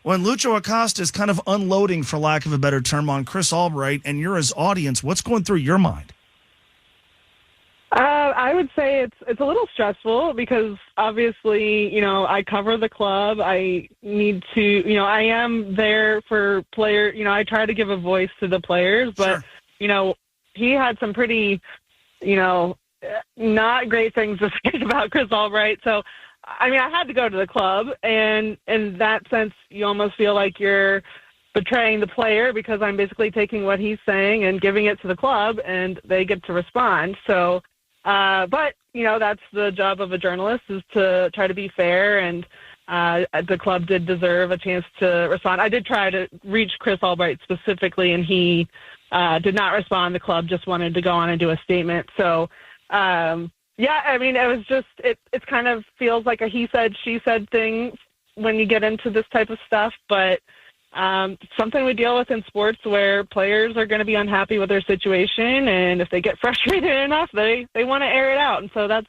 When Luciano Acosta is kind of unloading, for lack of a better term, on Chris Albright, and you're his audience, what's going through your mind? I would say it's a little stressful because obviously, I cover the club. I need to, I am there for players. I try to give a voice to the players, but, Sure. He had some pretty, not great things to say about Chris Albright. So, I had to go to the club, and in that sense, you almost feel like you're betraying the player because I'm basically taking what he's saying and giving it to the club, and they get to respond. So, but, that's the job of a journalist, is to try to be fair, and the club did deserve a chance to respond. I did try to reach Chris Albright specifically, and he did not respond. The club just wanted to go on and do a statement. So, it was just, it kind of feels like a he said, she said thing when you get into this type of stuff, but something we deal with in sports where players are going to be unhappy with their situation, and if they get frustrated enough, they want to air it out. And so that's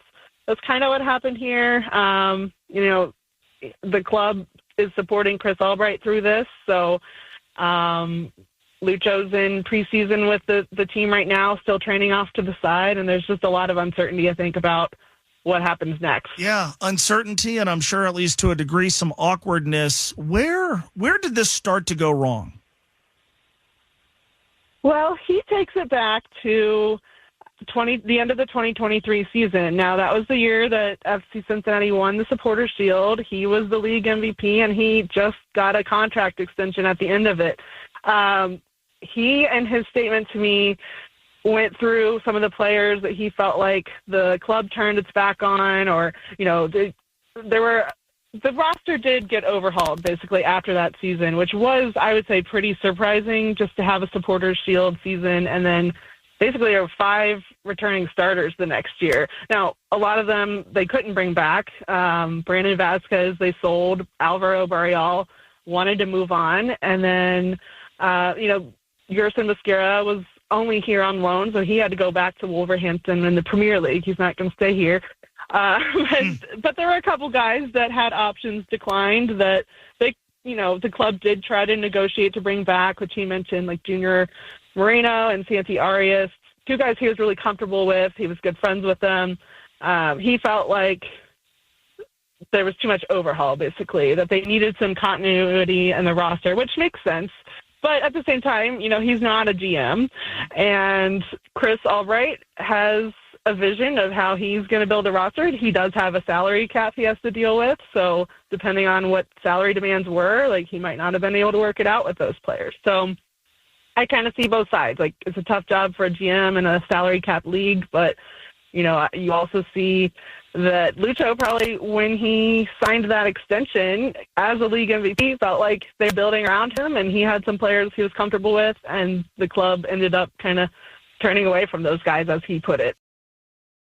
kind of what happened here. The club is supporting Chris Albright through this. So Lucho's in preseason with the team right now, still training off to the side, and there's just a lot of uncertainty, I think, about what happens next. Yeah, uncertainty, and I'm sure at least to a degree some awkwardness. Where did this start to go wrong? Well, he takes it back to the end of the 2023 season. Now, that was the year that FC Cincinnati won the Supporters' Shield. He was the league MVP, and he just got a contract extension at the end of it. He, in his statement to me, went through some of the players that he felt like the club turned its back on, or, the roster did get overhauled basically after that season, which was, I would say, pretty surprising, just to have a Supporters' Shield season and then basically there were 5 returning starters the next year. Now, a lot of them they couldn't bring back. Brandon Vasquez, they sold. Alvaro Barreal wanted to move on. And then, Yerson Mosquera was only here on loan, so he had to go back to Wolverhampton in the Premier League. He's not going to stay here. But there were a couple guys that had options declined that the club did try to negotiate to bring back, which he mentioned, like Junior Moreno and Santi Arias, 2 guys he was really comfortable with. He was good friends with them. He felt like there was too much overhaul, basically, that they needed some continuity in the roster, which makes sense. But at the same time, he's not a GM. And Chris Albright has a vision of how he's going to build a roster. He does have a salary cap he has to deal with. So depending on what salary demands were, he might not have been able to work it out with those players. So I kind of see both sides. It's a tough job for a GM in a salary cap league, but, you also see that Lucho probably, when he signed that extension as a league MVP, felt like they're building around him, and he had some players he was comfortable with, and the club ended up kind of turning away from those guys, as he put it.